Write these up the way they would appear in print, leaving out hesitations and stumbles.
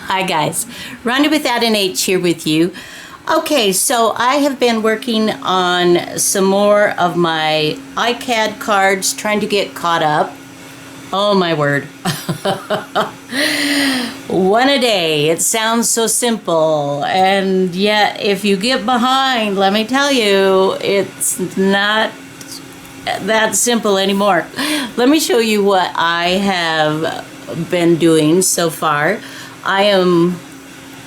Hi guys, Ronda without an H here with you. Okay, so I have been working on some more of my iCAD cards, trying to get caught up. Oh my word. One a day. It sounds so simple, and yet if you get behind, let me tell you, it's not that simple anymore. Let me show you what I have been doing so far. I am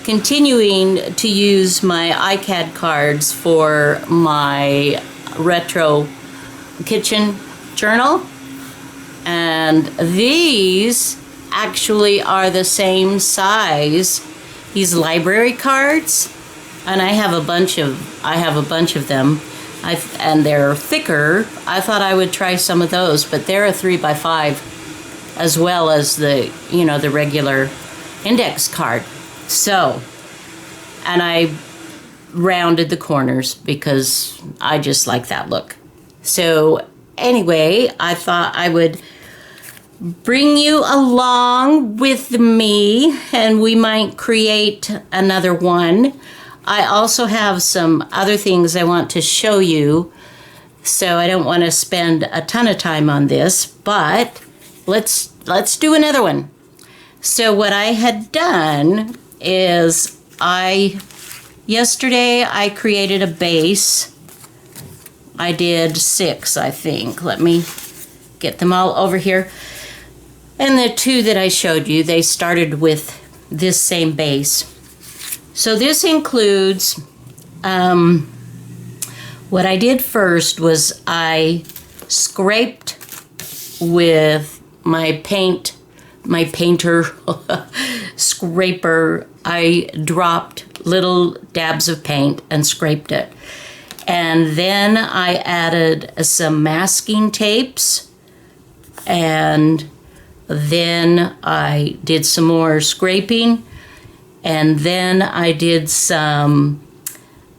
continuing to use my iCAD cards for my retro kitchen journal, and these actually are the same size, these library cards, and I have a bunch of them. And they're thicker. I thought I would try some of those, but they're a 3x5 as well as the regular index card. So, and I rounded the corners because I just like that look. So anyway, I thought I would bring you along with me and we might create another one. I also have some other things I want to show you, so I don't want to spend a ton of time on this, but let's do another one. So what I had done is yesterday I created a base. I did 6, I think. Let me get them all over here. And the 2 that I showed you, they started with this same base. So this includes, what I did first was I scraped with my painter scraper. I dropped little dabs of paint and scraped it. And then I added some masking tapes, and then I did some more scraping. And then I did some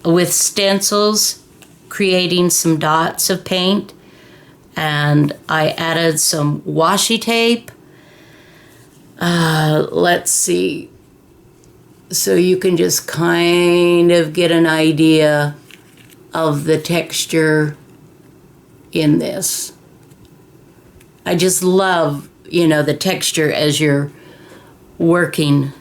with stencils, creating some dots of paint. And I added some washi tape. Let's see. So you can just kind of get an idea of the texture in this. I just love, the texture as you're working.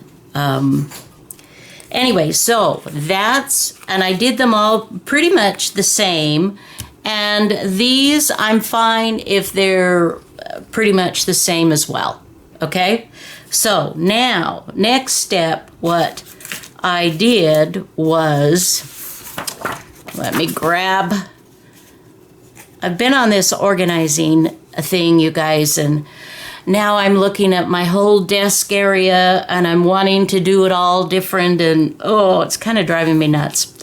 Anyway, so and I did them all pretty much the same, and these I'm fine if they're pretty much the same as well, okay? So now, next step, what I did was, I've been on this organizing thing, you guys, and now I'm looking at my whole desk area and I'm wanting to do it all different, and it's kind of driving me nuts.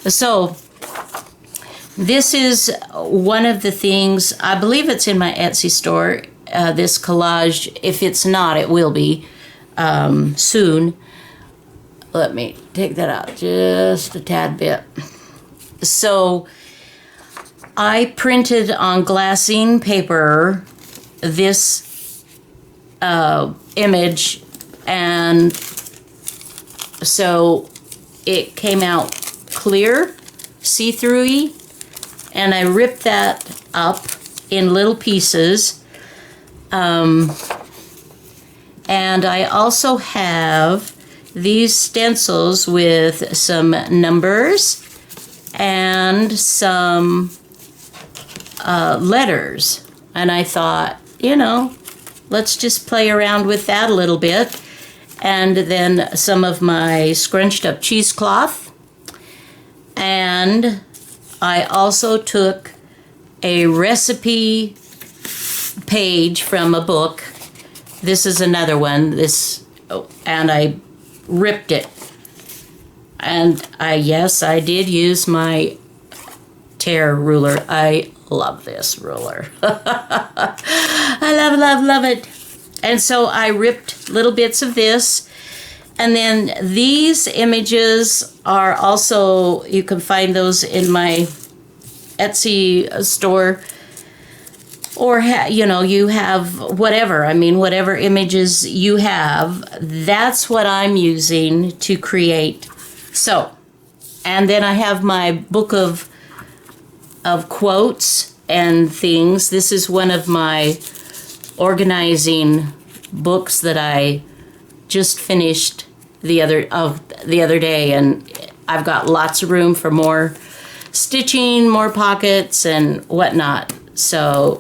So this is one of the things, I believe it's in my Etsy store, this collage. If it's not, it will be soon. Let me take that out just a tad bit. So I printed on Glassine paper this image, and so it came out clear, see-through-y, and I ripped that up in little pieces. And I also have these stencils with some numbers and some letters, and I thought, let's just play around with that a little bit. And then some of my scrunched up cheesecloth. And I also took a recipe page from a book. This is another one. And I ripped it. And I did use my tear ruler. I love this ruler. I love it. And so I ripped little bits of this. And then these images are also, you can find those in my Etsy store. or you have whatever. I mean, whatever images you have, that's what I'm using to create. So, and then I have my book of quotes and things. This is one of my organizing books that I just finished the other day, and I've got lots of room for more stitching, more pockets and whatnot. So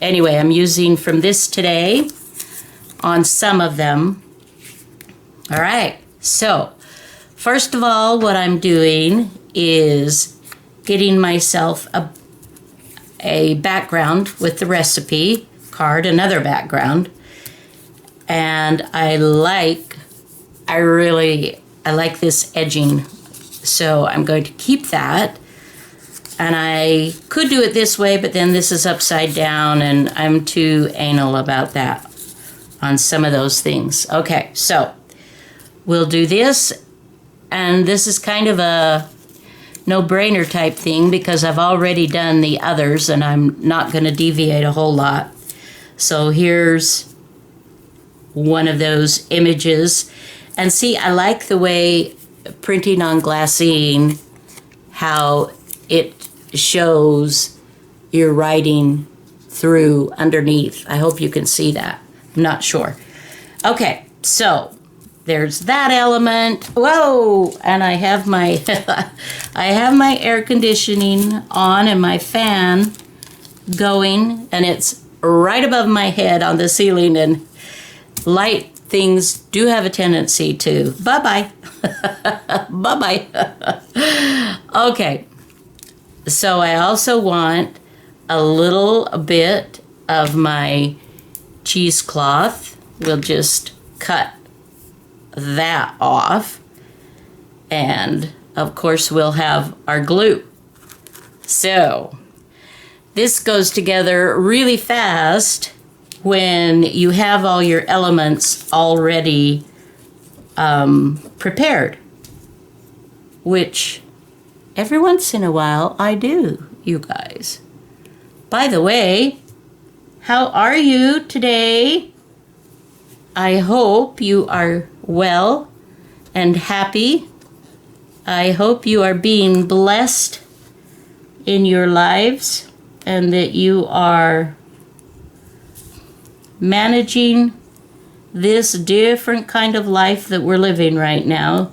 anyway, I'm using from this today on some of them. All right, so first of all, what I'm doing is getting myself a background with the recipe card, another background. And I like this edging. So I'm going to keep that. And I could do it this way, but then this is upside down, and I'm too anal about that on some of those things. Okay, so we'll do this. And this is kind of a no-brainer type thing because I've already done the others and I'm not going to deviate a whole lot. So here's one of those images. And see, I like the way printing on Glassine, how it shows your writing through underneath. I hope you can see that. I'm not sure. Okay, so there's that element. Whoa! And I have my I have my air conditioning on and my fan going, and it's right above my head on the ceiling, and light things do have a tendency to bye-bye. Bye-bye. Okay. So I also want a little bit of my cheesecloth. We'll just cut that off. And of course we'll have our glue. So this goes together really fast when you have all your elements already prepared, which every once in a while I do, you guys. By the way, how are you today? I hope you are well and happy. I hope you are being blessed in your lives and that you are managing this different kind of life that we're living right now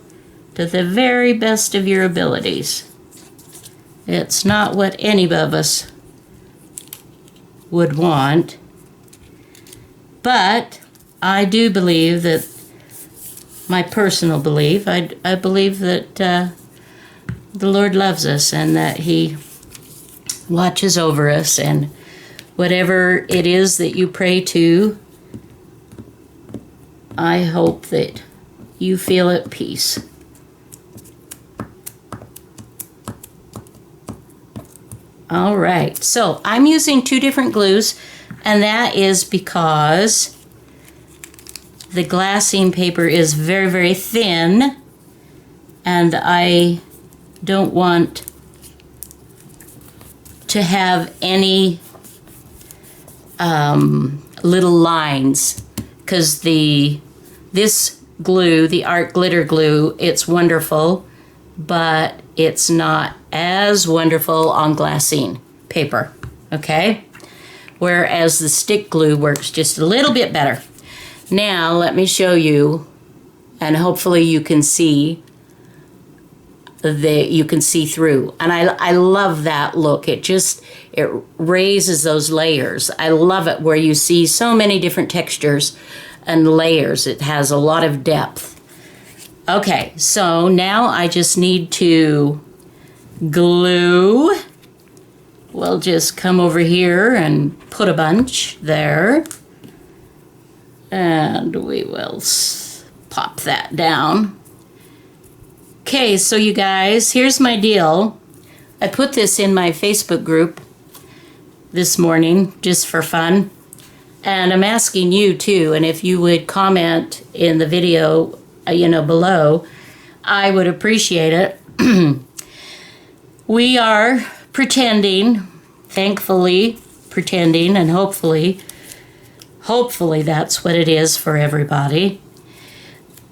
to the very best of your abilities. It's not what any of us would want, but I do believe that, my personal belief, I believe that the Lord loves us and that He watches over us, and whatever it is that you pray to, I hope that you feel at peace. All right, so I'm using 2 different glues, and that is because the glassine paper is very, very thin, and I don't want to have any little lines, because this glue, the art glitter glue, it's wonderful, but it's not as wonderful on glassine paper, okay? Whereas the stick glue works just a little bit better. Now let me show you, and hopefully you can see through. And I love that look. It raises those layers. I love it where you see so many different textures and layers. It has a lot of depth. Okay, so now I just need to glue. We'll just come over here and put a bunch there. And we will pop that down. Okay, so you guys, here's my deal. I put this in my Facebook group this morning just for fun. And I'm asking you too, and if you would comment in the video, below, I would appreciate it. We are pretending, thankfully, pretending, and hopefully that's what it is for everybody.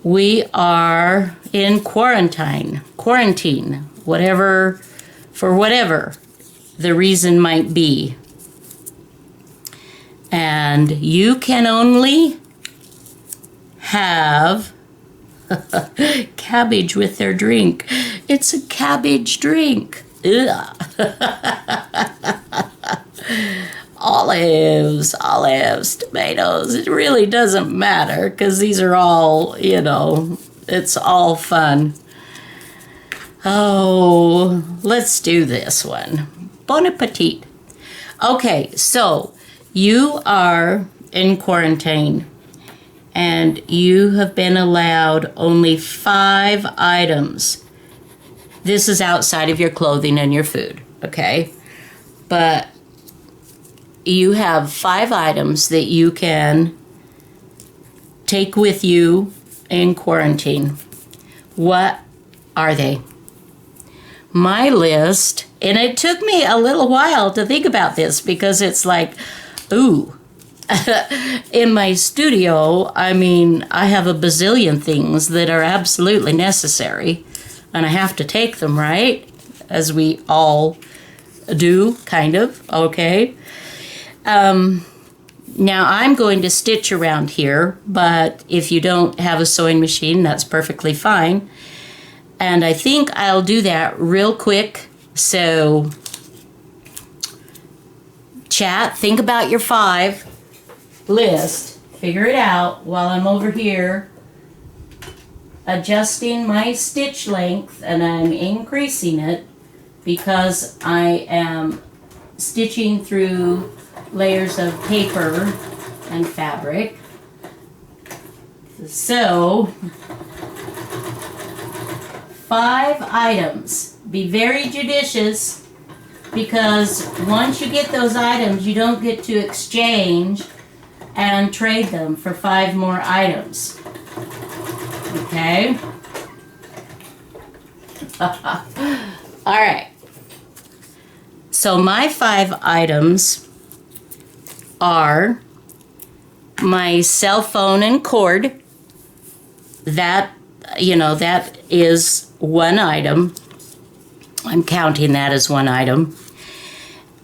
We are in quarantine, whatever the reason might be. And you can only have cabbage with their drink. It's a cabbage drink. Ugh. Olives, tomatoes. It really doesn't matter because these are all, it's all fun. Oh, let's do this one. Bon appetit. Okay, so you are in quarantine and you have been allowed only 5 items. This is outside of your clothing and your food, okay? But you have 5 items that you can take with you in quarantine. What are they? My list, and it took me a little while to think about this because it's like, ooh, in my studio, I have a bazillion things that are absolutely necessary, and I have to take them, right? As we all do, kind of, okay? Now I'm going to stitch around here, but if you don't have a sewing machine, that's perfectly fine. And I think I'll do that real quick. So, chat, think about your 5 list. Figure it out while I'm over here adjusting my stitch length, and I'm increasing it because I am stitching through layers of paper and fabric. So, 5 items. Be very judicious because once you get those items, you don't get to exchange and trade them for 5 more items. Okay? All right. So my 5 items are my cell phone and cord. That is 1 item. I'm counting that as 1 item.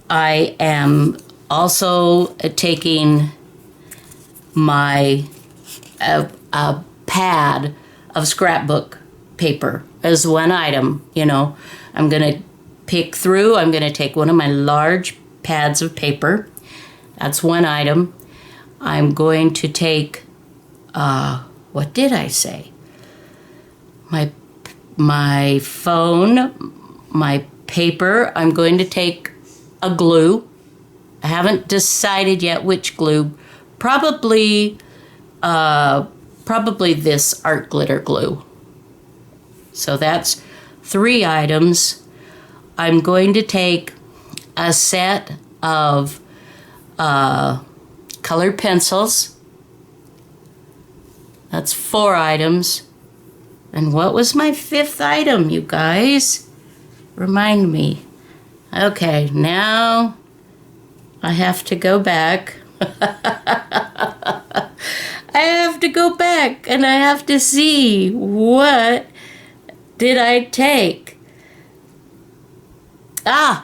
I am also taking my a pad of scrapbook paper as 1 item. I'm going to pick through. I'm going to take one of my large pads of paper. That's 1 item. I'm going to take, what did I say? My phone, my paper. I'm going to take a glue. I haven't decided yet which glue. Probably this art glitter glue. So that's 3 items. I'm going to take a set of colored pencils. That's 4 items. And what was my 5th item, you guys? Remind me. Okay, now I have to go back. I have to go back and I have to see what did I take. Duh.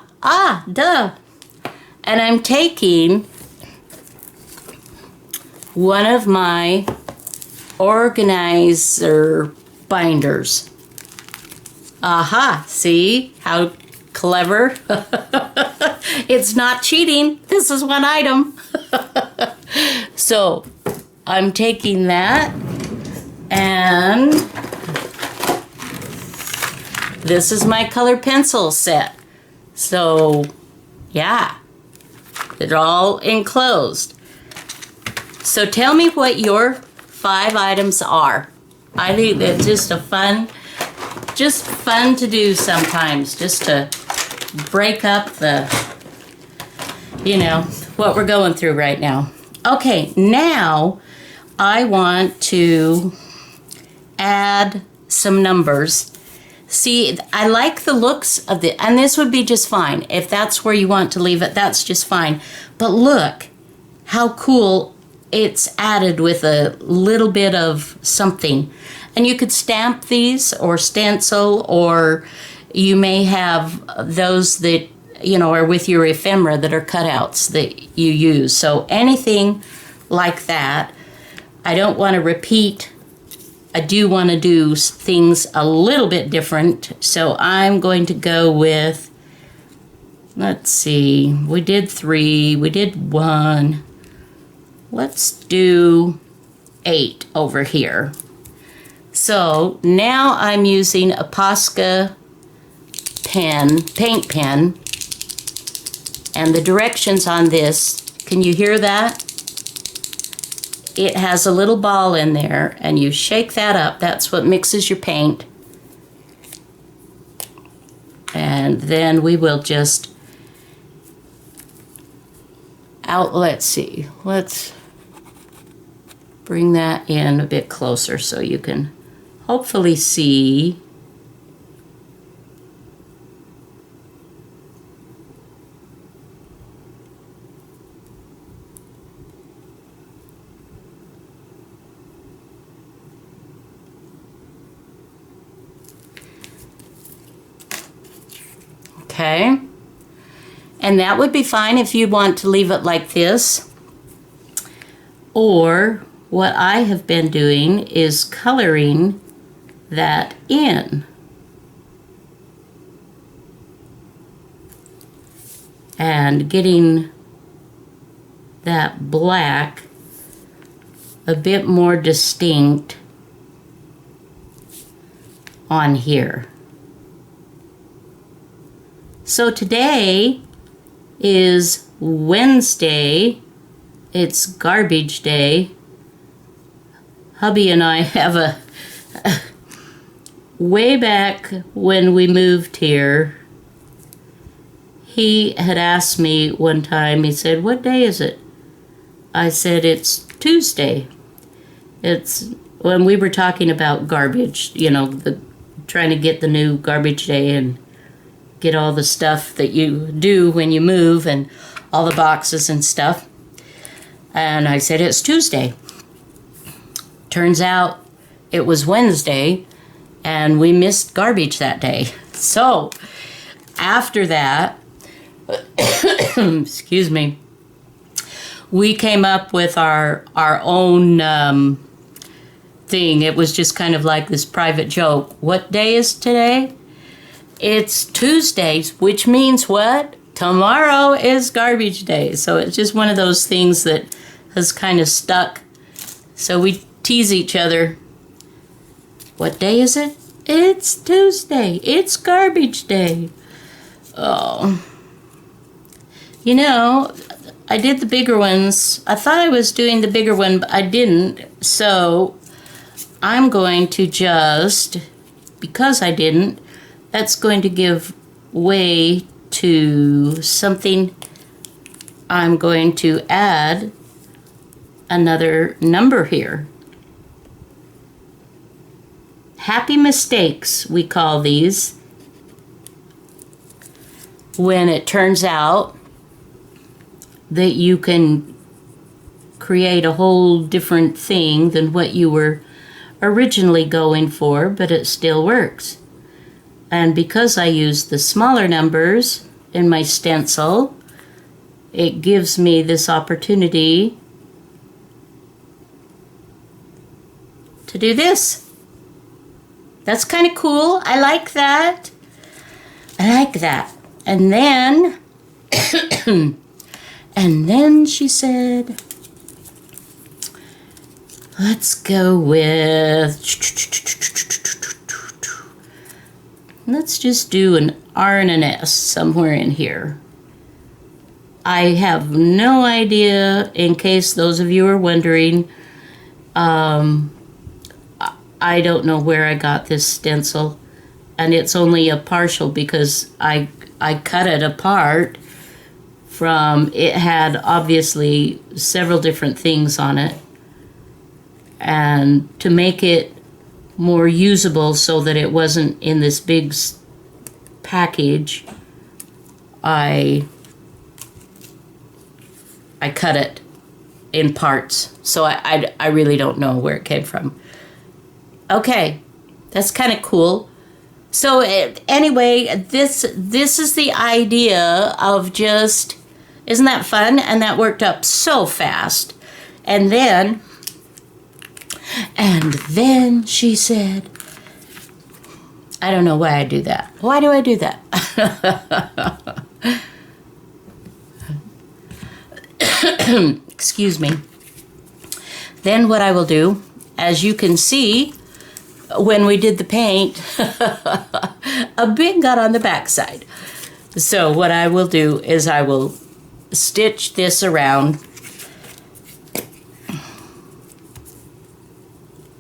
And I'm taking one of my organizer binders. Aha, see how clever? It's not cheating. This is 1 item. So I'm taking that, and this is my color pencil set. So yeah, they're all enclosed. So tell me what your 5 items are. I think that's just fun to do sometimes, just to break up the, what we're going through right now. Okay, now I want to add some numbers. See, I like the looks of the, and this would be just fine. If that's where you want to leave it, that's just fine. But look how cool it's added with a little bit of something. And you could stamp these or stencil, or you may have those that, you know, are with your ephemera that are cutouts that you use. So anything like that. I don't want to repeat. I do want to do things a little bit different. So I'm going to go with, let's see, we did 3, we did 1. Let's do 8 over here. So now I'm using a Posca pen, paint pen, and the directions on this, can you hear that? It has a little ball in there, and you shake that up. That's what mixes your paint. And then we will just let's see, let's bring that in a bit closer so you can hopefully see. Okay, and that would be fine if you want to leave it like this. Or what I have been doing is coloring that in. And getting that black a bit more distinct on here. So today is Wednesday. It's garbage day. Hubby and I have a way back when we moved here, he had asked me one time, he said, "What day is it?" I said, "It's Tuesday." It's when we were talking about garbage, you know, trying to get the new garbage day and get all the stuff that you do when you move and all the boxes and stuff. And I said, "It's Tuesday." Turns out it was Wednesday, and we missed garbage that day. So after that, excuse me, we came up with our own thing. It was just kind of like this private joke. What day is today? It's Tuesdays, which means what? Tomorrow is garbage day. So it's just one of those things that has kind of stuck. So we tease each other. What day is it? It's Tuesday. It's garbage day. Oh. You know, I did the bigger ones. I thought I was doing the bigger one, but I didn't. So I'm going to just, because I didn't, that's going to give way to something. I'm going to add another number here. Happy mistakes, we call these, when it turns out that you can create a whole different thing than what you were originally going for, but it still works. And because I use the smaller numbers in my stencil, it gives me this opportunity to do this. That's kind of cool. I like that. I like that. And then, and then she said, let's go with, let's just do an R and an S somewhere in here. I have no idea, in case those of you are wondering. I don't know where I got this stencil, and it's only a partial because I cut it apart from, it had obviously several different things on it, and to make it more usable so that it wasn't in this big package, I cut it in parts. So I really don't know where it came from. Okay, that's kind of cool. So anyway, this is the idea of just, isn't that fun? And that worked up so fast. And then she said, I don't know why I do that. Why do I do that? Excuse me. Then what I will do, as you can see, when we did the paint, a bit got on the backside. So what I will do is I will stitch this around.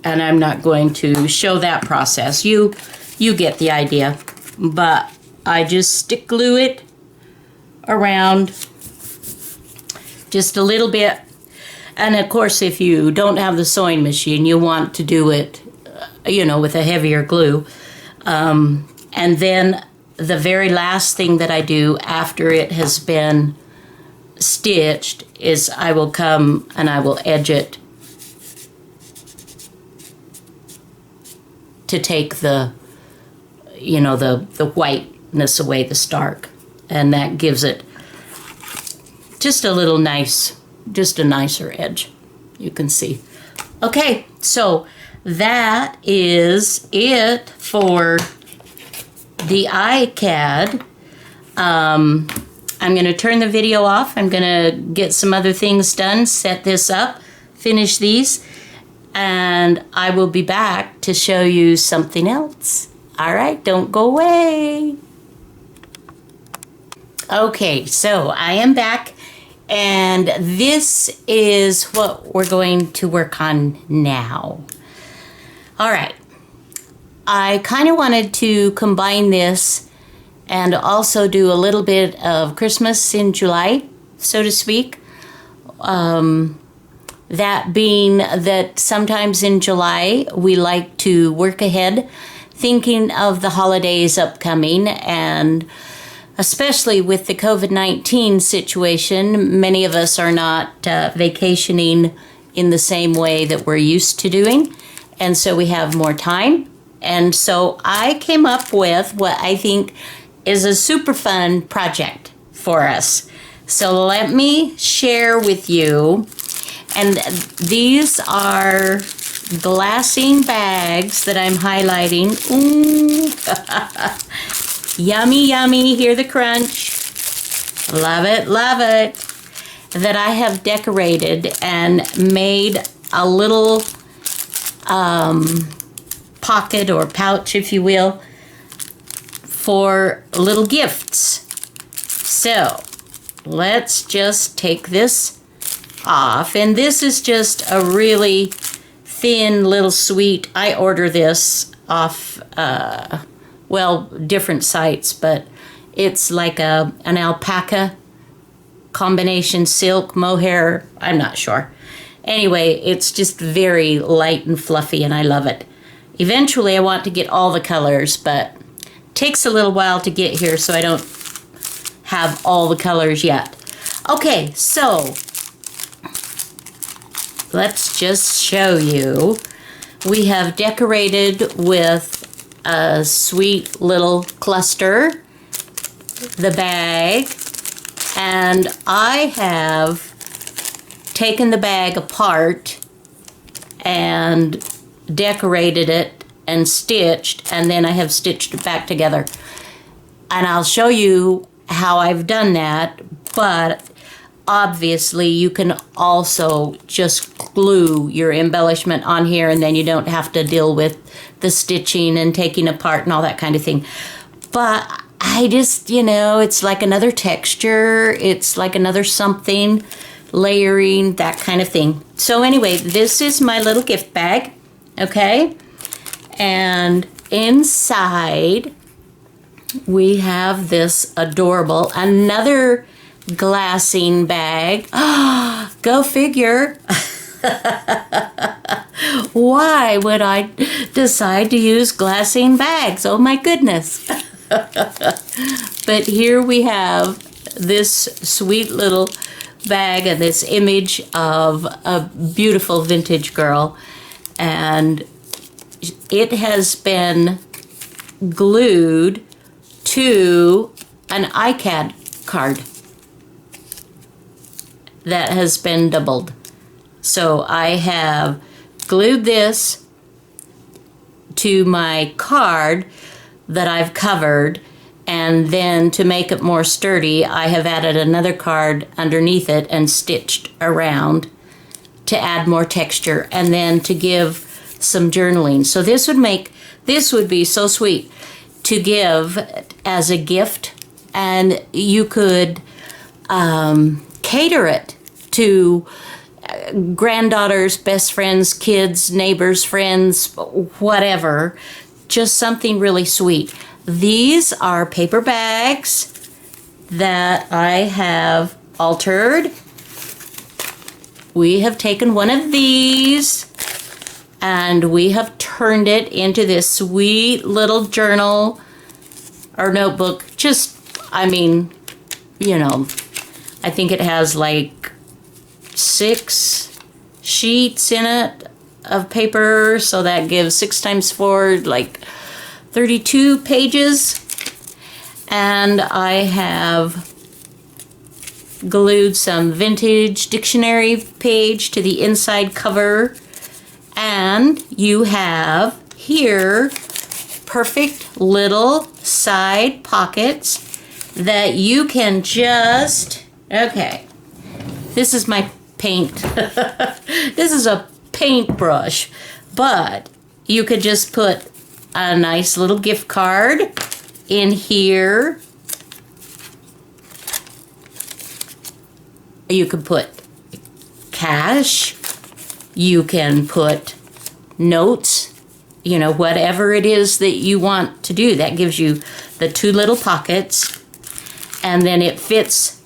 And I'm not going to show that process. You get the idea. But I just stick glue it around just a little bit. And of course, if you don't have the sewing machine, you want to do it, with a heavier glue. And then the very last thing that I do after it has been stitched is I will come and I will edge it to take the whiteness away, the stark. And that gives it just a little nice, just a nicer edge, you can see. Okay, so that is it for the iCAD. I'm going to turn the video off. I'm going to get some other things done, set this up, finish these, and I will be back to show you something else. All right, don't go away. Okay, so I am back, and this is what we're going to work on now. All right, I kind of wanted to combine this and also do a little bit of Christmas in July, so to speak. That being that sometimes in July we like to work ahead, thinking of the holidays upcoming, and especially with the COVID-19 situation, many of us are not vacationing in the same way that we're used to doing, and so we have more time. And so I came up with what I think is a super fun project for us. So let me share with you. And these are Glassine bags that I'm highlighting. Ooh. Yummy, yummy. Hear the crunch. Love it, love it. That I have decorated and made a little pocket or pouch, if you will, for little gifts. So let's just take this off, and this is just a really thin little sweet. I order this off different sites, but it's like an alpaca combination silk mohair, I'm not sure. Anyway, it's just very light and fluffy, and I love it. Eventually I want to get all the colors, but it takes a little while to get here, so I don't have all the colors yet. Okay, so let's just show you. We have decorated with a sweet little cluster, the bag, and I have taken the bag apart and decorated it and stitched, and then I have stitched it back together. And I'll show you how I've done that, but obviously you can also just glue your embellishment on here, and then you don't have to deal with the stitching and taking apart and all that kind of thing. But I just, it's like another texture, it's like another something, layering, that kind of thing. So anyway, this is my little gift bag, okay? And inside we have this adorable, another Glassine bag. Go figure. Why would I decide to use glassine bags? Oh my goodness. But here we have this sweet little bag and this image of a beautiful vintage girl, and it has been glued to an iCAD card that has been doubled. So I have glued this to my card that I've covered, and then to make it more sturdy, I have added another card underneath it and stitched around to add more texture and then to give some journaling. So this would be so sweet to give as a gift, and you could cater it to granddaughters, best friends, kids, neighbors, friends, whatever. Just something really sweet. These are paper bags that I have altered. We have taken one of these and we have turned it into this sweet little journal or notebook. Just, I mean, you know, I think it has like 6 sheets in it of paper, so that gives 6 times 4, like 32 pages. And I have glued some vintage dictionary page to the inside cover, and you have here perfect little side pockets that you can just, okay, this is my paint. This is a paintbrush, but you could just put a nice little gift card in here. You could put cash. You can put notes, you know, whatever it is that you want to do. That gives you the 2 little pockets, and then it fits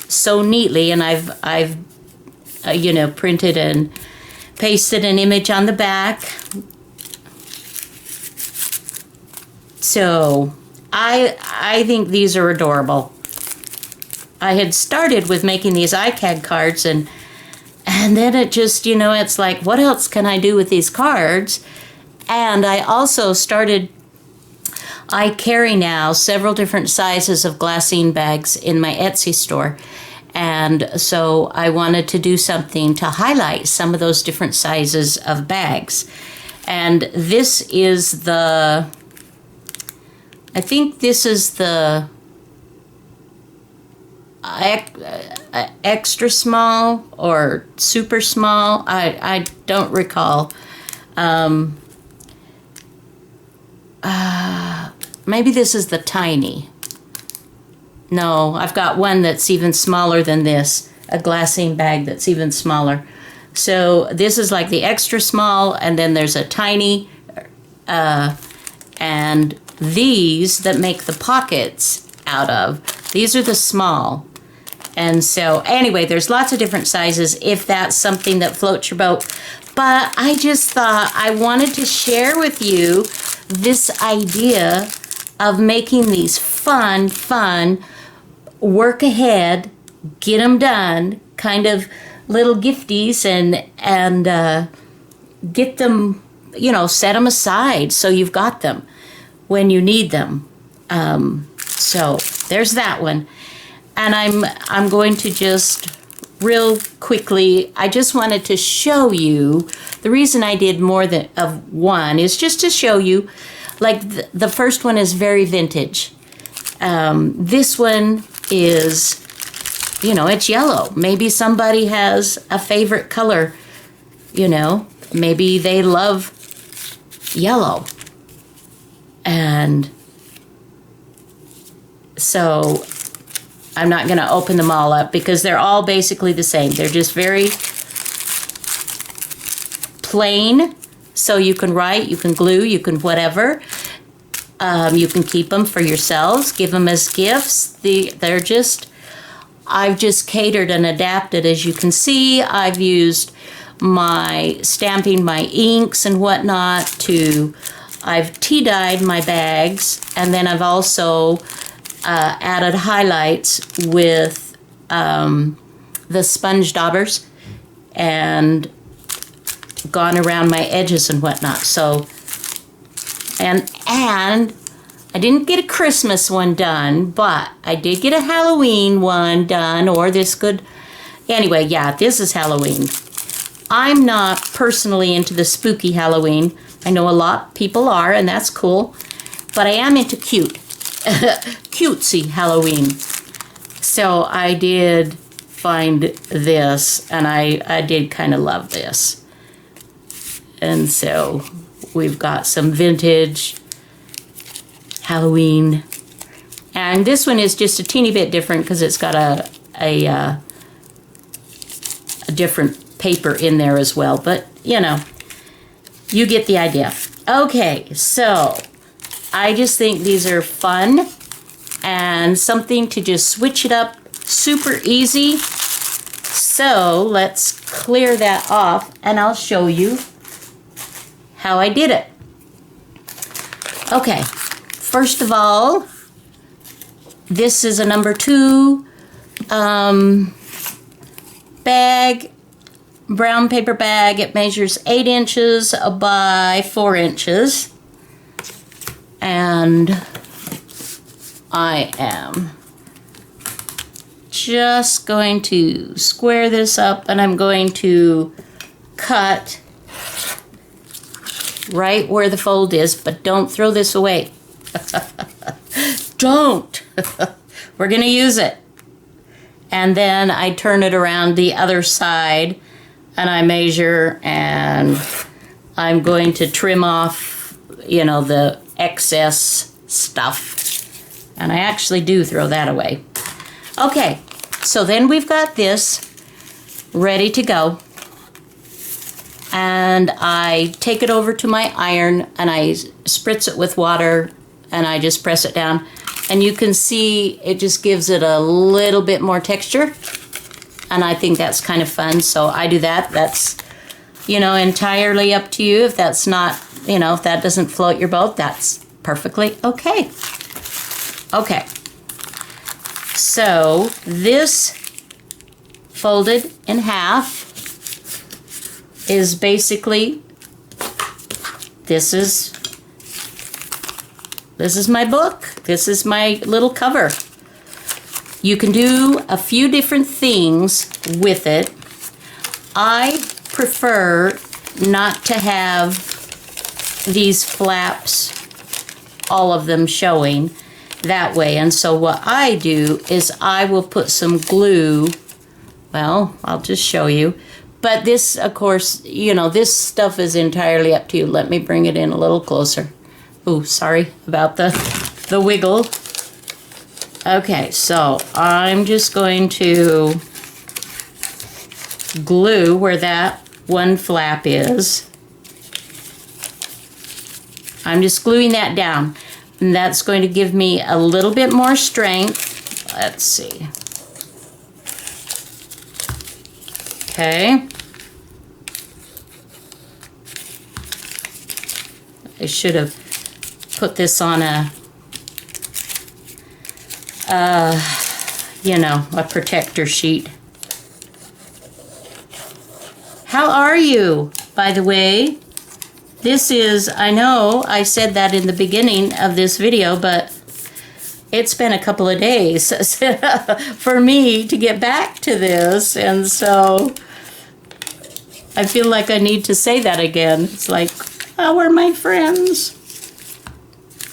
so neatly. And I've you know, printed and pasted an image on the back. So I think these are adorable. I had started with making these iCAD cards, and then it just, you know, it's like, what else can I do with these cards? And I also started, I carry now several different sizes of glassine bags in my Etsy store. And so I wanted to do something to highlight some of those different sizes of bags. And this is the, I think this is the extra small or super small. I don't recall. Maybe this is the tiny. No, I've got one that's even smaller than this, a glassine bag that's even smaller. So this is like the extra small, and then there's a tiny, and these that make the pockets out of, these are the small. And so anyway, there's lots of different sizes if that's something that floats your boat. But I just thought I wanted to share with you this idea of making these fun, work ahead, get them done, kind of little gifties, and get them, you know, set them aside so you've got them when you need them. So there's that one. And I'm going to just real quickly, I just wanted to show you, the reason I did more than of one is just to show you, like the first one is very vintage. This one is, you know, it's yellow. Maybe somebody has a favorite color, you know, maybe they love yellow. And so I'm not going to open them all up because they're all basically the same. They're just very plain. So you can write, you can glue, you can whatever. You can keep them for yourselves, give them as gifts. They're just, I've just catered and adapted. As you can see, I've used my stamping my inks and whatnot to, I've tea dyed my bags, and then I've also added highlights with the sponge daubers and gone around my edges and whatnot. So, and I didn't get a Christmas one done, but I did get a Halloween one done, or this could, anyway, yeah, this is Halloween. I'm not personally into the spooky Halloween. I know a lot of people are, and that's cool, but I am into cutesy Halloween. So I did find this, and I did kind of love this. And so we've got some vintage Halloween. And this one is just a teeny bit different because it's got a different paper in there as well. But, you know, you get the idea. Okay, so I just think these are fun and something to just switch it up super easy. So let's clear that off and I'll show you how I did it. Okay, first of all, this is a number 2 bag, brown paper bag. It measures 8 inches by 4 inches. And I am just going to square this up, and I'm going to cut right where the fold is, but don't throw this away. Don't. We're going to use it. And then I turn it around the other side, and I measure, and I'm going to trim off, you know, the excess stuff. And I actually do throw that away. Okay, so then we've got this ready to go. And I take it over to my iron and I spritz it with water and I just press it down. And you can see it just gives it a little bit more texture. And I think that's kind of fun, so I do that. That's, you know, entirely up to you. If that's not, you know, if that doesn't float your boat, that's perfectly okay. Okay. So this folded in half is basically, this is my book. This is my little cover. You can do a few different things with it. I prefer not to have these flaps, all of them showing that way. And so what I do is I will put some glue. Well, I'll just show you. But this, of course, you know, this stuff is entirely up to you. Let me bring it in a little closer. Oh, sorry about the wiggle. Okay, so I'm just going to glue where that one flap is. I'm just gluing that down. And that's going to give me a little bit more strength. Let's see. Okay. I should have put this on a, you know, a protector sheet. How are you, by the way? This is, I know I said that in the beginning of this video, but it's been a couple of days for me to get back to this, and so I feel like I need to say that again. It's like, how are my friends?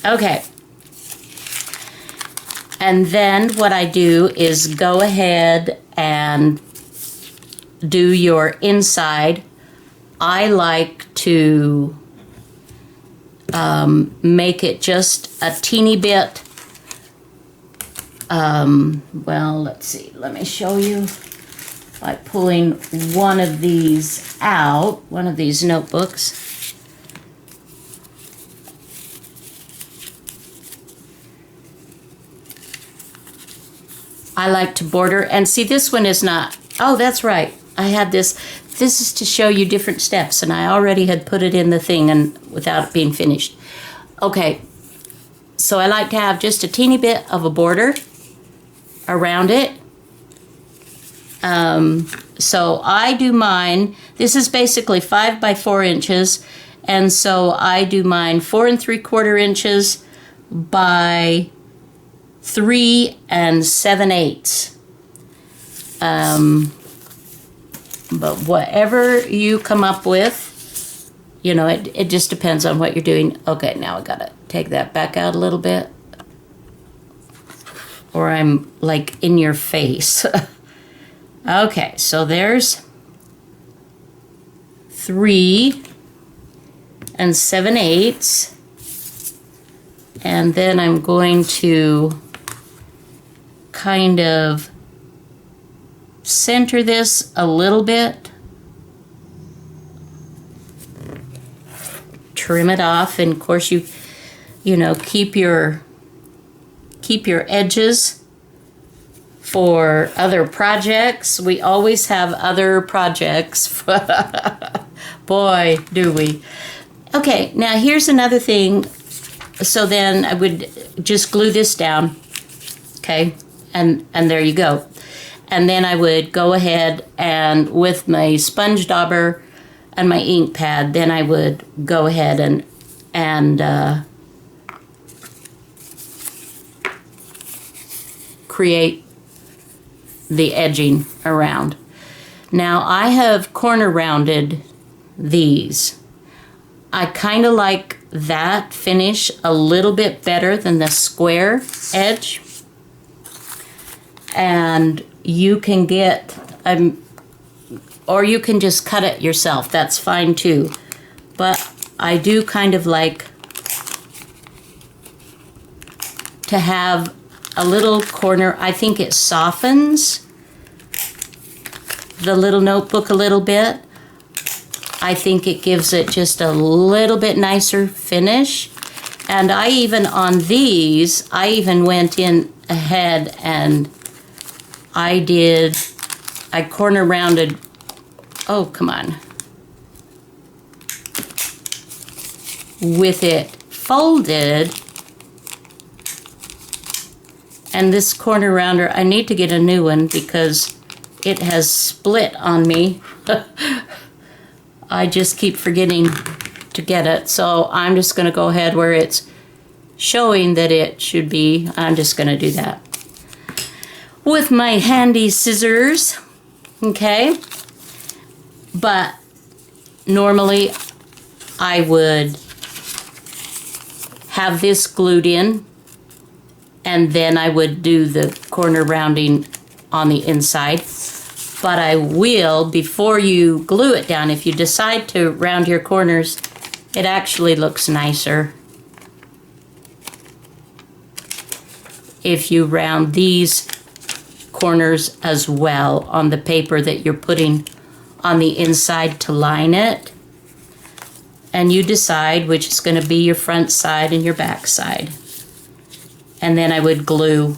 Okay. And then what I do is go ahead and do your inside. I like to make it just a teeny bit, well, let's see, let me show you by pulling one of these out, one of these notebooks. I like to border, and see, this one is not, oh, that's right, I had this. this is to show you different steps, and I already had put it in the thing and without it being finished. Okay, so I like to have just a teeny bit of a border around it. So I do mine, this is basically 5 by 4 inches, and so I do mine 4 3/4 inches by 3 7/8. But whatever you come up with, you know, it just depends on what you're doing. Okay, now I gotta take that back out a little bit, or I'm like in your face. Okay, so there's 3 7/8, and then I'm going to kind of center this a little bit, trim it off, and of course you know, keep your edges for other projects. We always have other projects. Boy, do we. Okay, now here's another thing. So then I would just glue this down, okay, and there you go. And then I would go ahead and with my sponge dauber and my ink pad, then I would go ahead and create the edging around. Now I have corner rounded these. I kind of like that finish a little bit better than the square edge. And you can get, or you can just cut it yourself. That's fine too. But I do kind of like to have a little corner. I think it softens the little notebook a little bit. I think it gives it just a little bit nicer finish. And I even, on these, I even went in ahead and I corner rounded, oh, come on, with it folded. And this corner rounder, I need to get a new one because it has split on me. I just keep forgetting to get it. So I'm just going to go ahead where it's showing that it should be. I'm just going to do that with my handy scissors, okay? But normally I would have this glued in, and then I would do the corner rounding on the inside. But I will, before you glue it down, if you decide to round your corners, it actually looks nicer if you round these corners as well on the paper that you're putting on the inside to line it. And you decide which is going to be your front side and your back side. And then I would glue.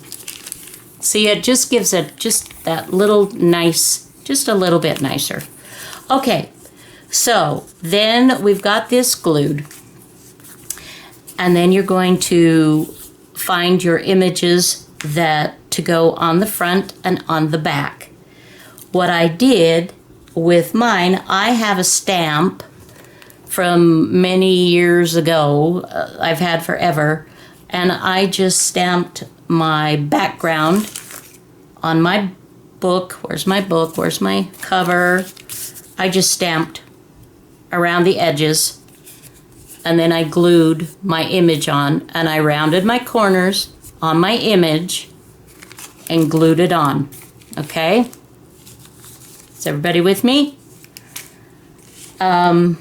See, it just gives it just that little nice, just a little bit nicer. Okay, so then we've got this glued. And then you're going to find your images that to go on the front and on the back. What I did with mine, I have a stamp from many years ago, I've had forever, and I just stamped my background on my book. Where's my book? Where's my cover? I just stamped around the edges, and then I glued my image on, and I rounded my corners on my image and glued it on. Okay? Is everybody with me? And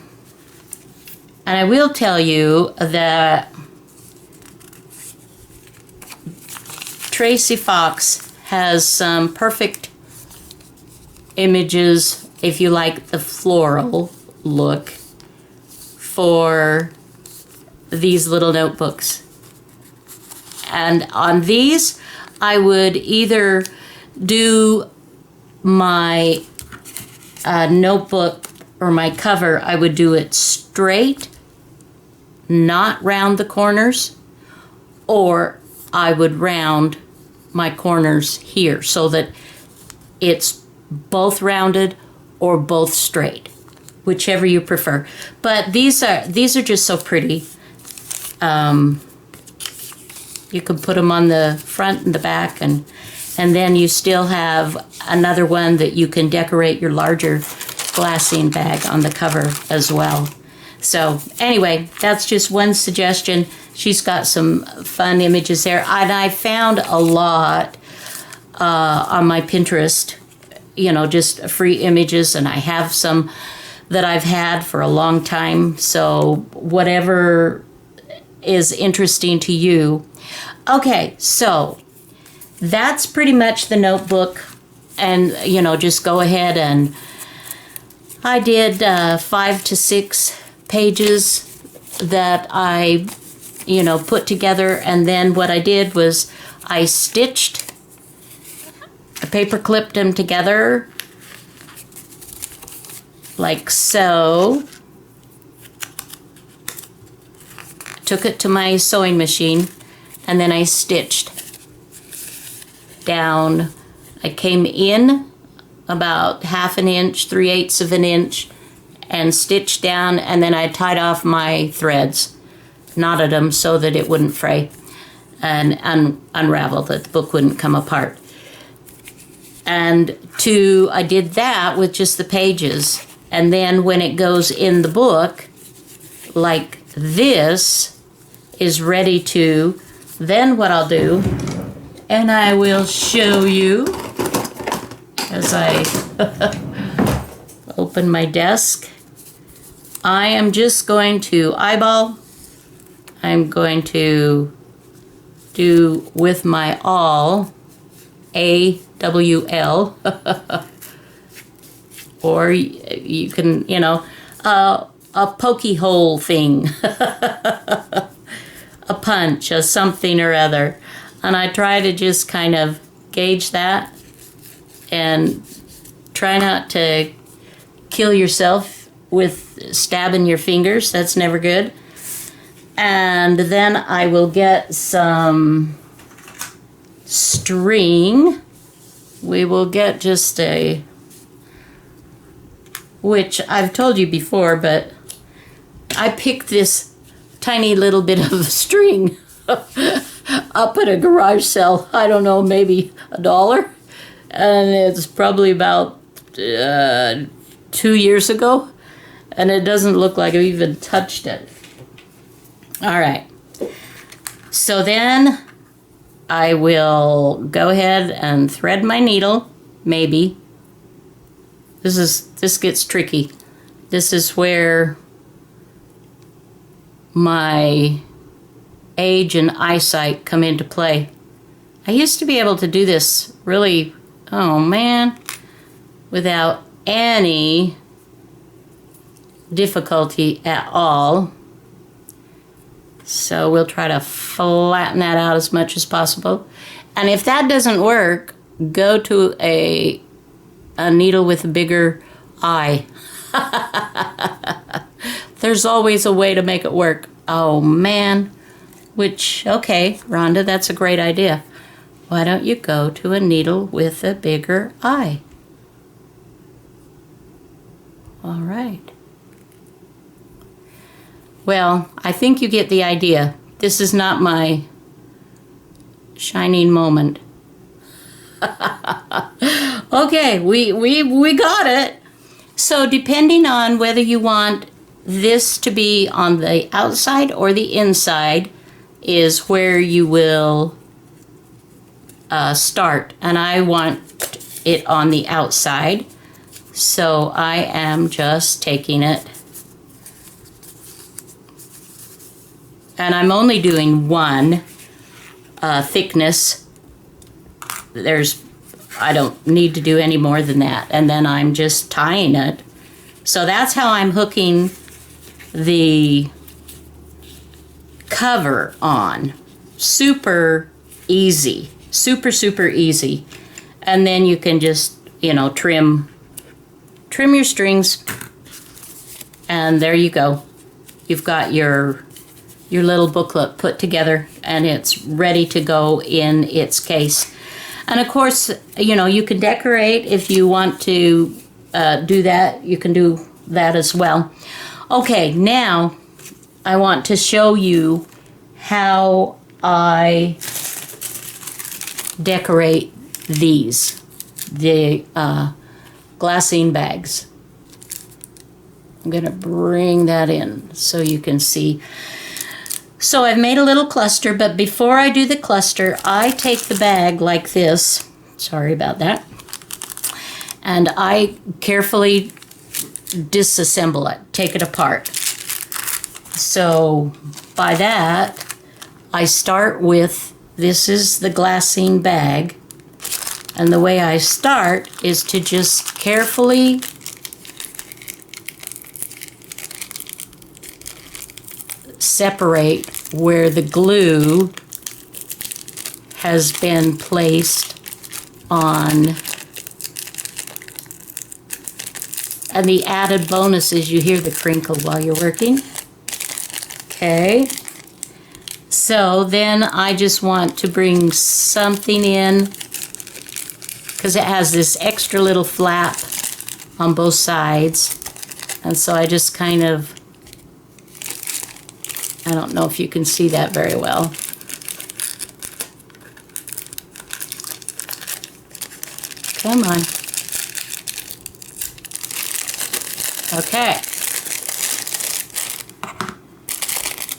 I will tell you that Tracy Fox has some perfect images, if you like the floral look, for these little notebooks. And on these, I would either do my notebook or my cover, I would do it straight, not round the corners, or I would round my corners here so that it's both rounded or both straight, whichever you prefer. But these are just so pretty. You can put them on the front and the back, and then you still have another one that you can decorate your larger glassine bag on the cover as well. So anyway, that's just one suggestion. She's got some fun images there, and I found a lot on my Pinterest, you know, just free images, and I have some that I've had for a long time. So whatever is interesting to you. Okay, so that's pretty much the notebook, and you know, just go ahead and I did 5 to 6 pages that I, you know, put together, and then what I did was I stitched, I paper clipped them together like so. Took it to my sewing machine, and then I stitched down. I came in about 1/2 inch, 3/8 of an inch, and stitched down, and then I tied off my threads, knotted them so that it wouldn't fray and unravel, that the book wouldn't come apart. And I did that with just the pages, and then when it goes in the book, like this, is ready to, then what I'll do, and I will show you as I open my desk. I am just going to eyeball. I'm going to do with my awl, AWL, or you can, you know, a pokey hole thing. A punch, a something or other. And I try to just kind of gauge that and try not to kill yourself with stabbing your fingers. That's never good. And then I will get some string. We will get just which I've told you before, but I picked this tiny little bit of string up at a garage sale. I don't know, maybe $1, and it's probably about 2 years ago, and it doesn't look like I've even touched it. All right, so then I will go ahead and thread my needle. Maybe this gets tricky. This is where my age and eyesight come into play. I used to be able to do this really, oh man, without any difficulty at all. So we'll try to flatten that out as much as possible. And if that doesn't work, go to a needle with a bigger eye. There's always a way to make it work. Oh man. Which, okay, Rhonda, that's a great idea. Why don't you go to a needle with a bigger eye? All right. Well, I think you get the idea. This is not my shining moment. Okay, we got it. So depending on whether you want this to be on the outside or the inside is where you will start. And I want it on the outside. So I am just taking it. And I'm only doing one thickness. I don't need to do any more than that. And then I'm just tying it. So that's how I'm hooking the cover on. Super easy. Super, super easy. And then you can just, you know, trim trim your strings, and there you go. You've got your little booklet put together, and it's ready to go in its case. And of course, you know, you can decorate if you want to do that. You can do that as well. Okay, now I want to show you how I decorate these, the glassine bags. I'm going to bring that in so you can see. So I've made a little cluster, but before I do the cluster, I take the bag like this. Sorry about that. And I carefully disassemble it, take it apart. So by that, I start with, this is the glassine bag. And the way I start is to just carefully separate where the glue has been placed on. And the added bonus is you hear the crinkle while you're working. Okay. So then I just want to bring something in, because it has this extra little flap on both sides. And so I just kind of, I don't know if you can see that very well. Come on. Okay.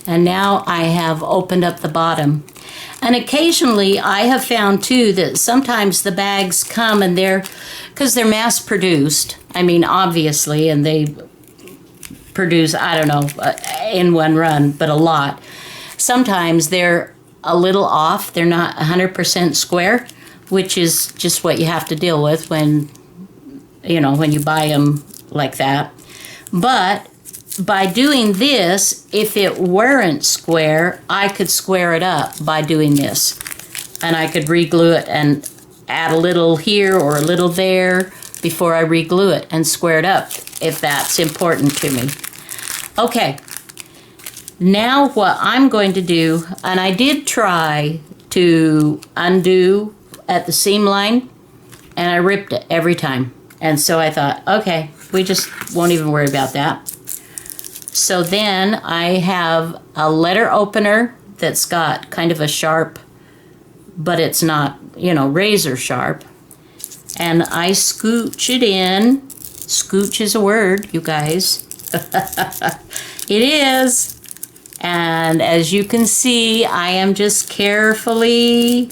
And now I have opened up the bottom. And occasionally I have found too that sometimes the bags come and because they're mass produced, I mean obviously, and they produce, I don't know, in one run, but a lot. Sometimes they're a little off. They're not 100% square, which is just what you have to deal with when, you know, when you buy them like that. But by doing this, if it weren't square, I could square it up by doing this. And I could re-glue it and add a little here or a little there before I re-glue it and square it up if that's important to me. Okay, now what I'm going to do, and I did try to undo at the seam line, and I ripped it every time. And so I thought, okay, we just won't even worry about that. So then I have a letter opener that's got kind of a sharp, but it's not, you know, razor sharp. And I scooch it in. Scooch is a word, you guys. It is. And as you can see, I am just carefully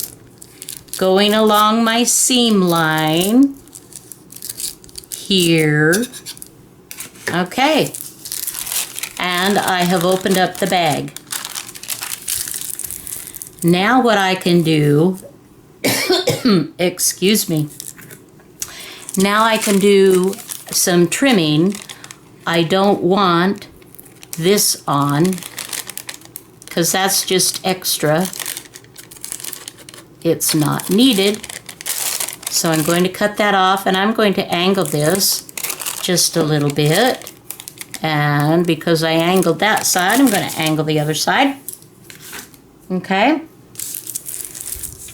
going along my seam line here. Okay. And I have opened up the bag. Now what I can do, excuse me, now I can do some trimming. I don't want this on, because that's just extra. It's not needed. So I'm going to cut that off, and I'm going to angle this just a little bit. And because I angled that side, I'm going to angle the other side. Okay.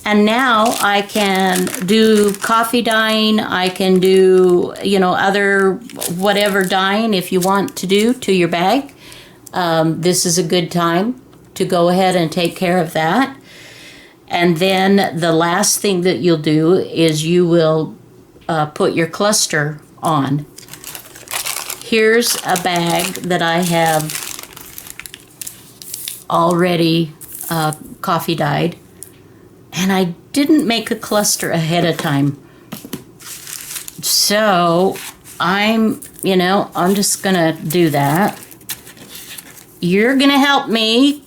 And now I can do coffee dyeing. I can do, you know, other whatever dyeing if you want to do to your bag. This is a good time to go ahead and take care of that. And then the last thing that you'll do is you will put your cluster on. Here's a bag that I have already coffee dyed. And I didn't make a cluster ahead of time. So I'm just gonna do that. You're gonna help me.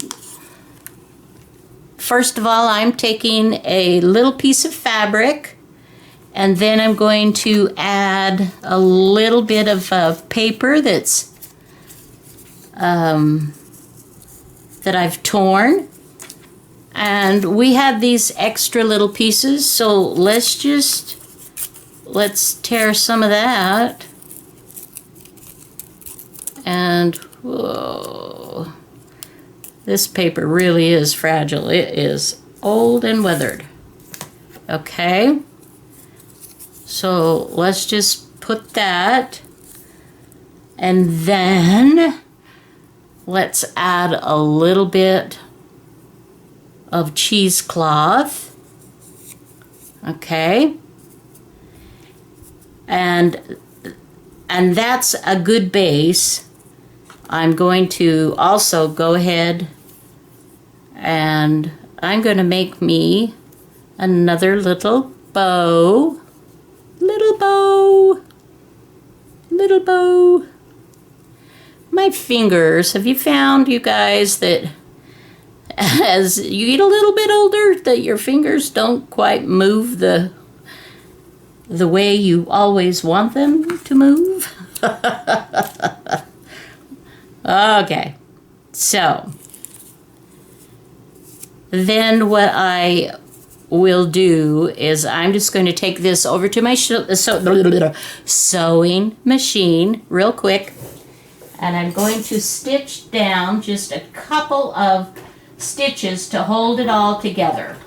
First of all, I'm taking a little piece of fabric, and then I'm going to add a little bit of paper that's that I've torn. And we have these extra little pieces, so let's tear some of that And whoa, this paper really is fragile. It is old and weathered. Okay, so let's just put that, and then let's add a little bit of cheesecloth. Okay, and that's a good base. I'm going to also go ahead and I'm going to make me another little bow. Little bow. Little bow. My fingers, have you found, you guys, that as you get a little bit older, that your fingers don't quite move the way you always want them to move? Okay, so then what I will do is I'm just going to take this over to my sewing machine real quick, and I'm going to stitch down just a couple of stitches to hold it all together.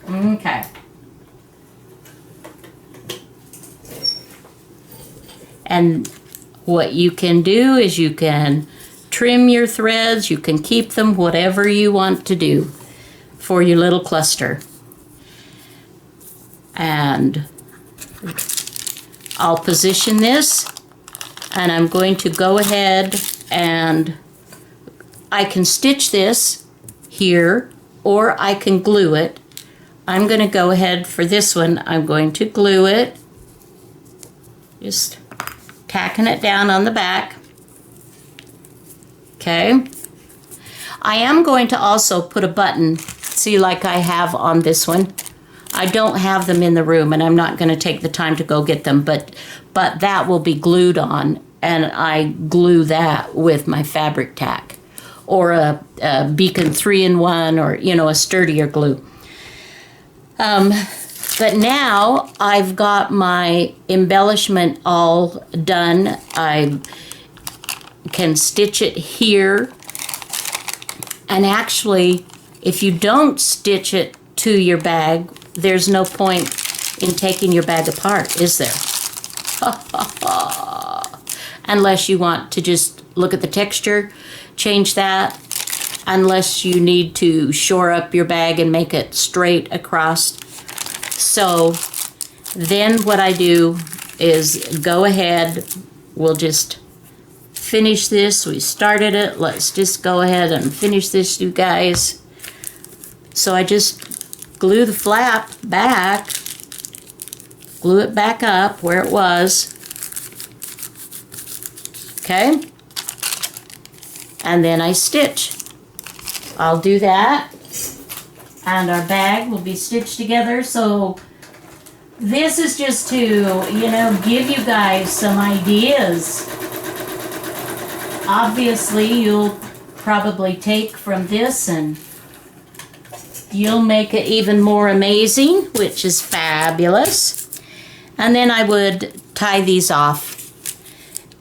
Okay. And what you can do is you can trim your threads, you can keep them, whatever you want to do for your little cluster. And I'll position this, and I'm going to go ahead and I can stitch this here, or I can glue it. I'm going to go ahead for this one, I'm going to glue it, just tacking it down on the back. Okay. I am going to also put a button, see, like I have on this one. I don't have them in the room, and I'm not going to take the time to go get them, but that will be glued on, and I glue that with my fabric tack, or a Beacon 3-in-1, or, you know, a sturdier glue. But now I've got my embellishment all done. I can stitch it here. And actually, if you don't stitch it to your bag, there's no point in taking your bag apart, is there? Unless you want to just look at the texture, change that. Unless you need to shore up your bag and make it straight across. So then what I do is go ahead, we'll just finish this. We started it, let's just go ahead and finish this, you guys. So I just glue the flap back, glue it back up where it was. Okay? And then I stitch. I'll do that. And our bag will be stitched together. So this is just to, you know, give you guys some ideas. Obviously, you'll probably take from this and you'll make it even more amazing, which is fabulous. And then I would tie these off.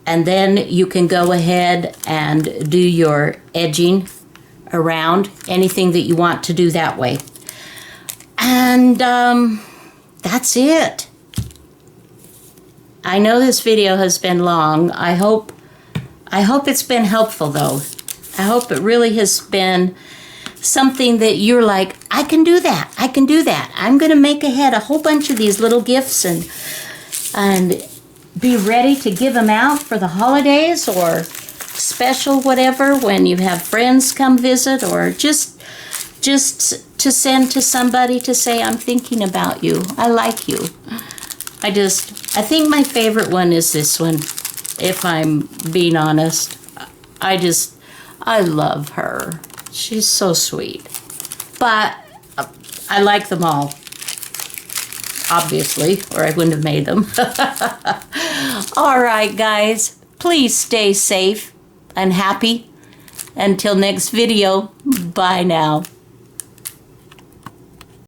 And then you can go ahead and do your edging around anything that you want to do that way. And that's it. I know this video has been long. I hope it's been helpful, though. I hope it really has been something that you're like, I can do that. I can do that. I'm going to make ahead a whole bunch of these little gifts and be ready to give them out for the holidays or special whatever when you have friends come visit, or just to send to somebody to say, I'm thinking about you. I like you. I think my favorite one is this one, if I'm being honest. I love her. She's so sweet. But I like them all, obviously, or I wouldn't have made them. All right, guys, please stay safe and happy. Until next video, bye now.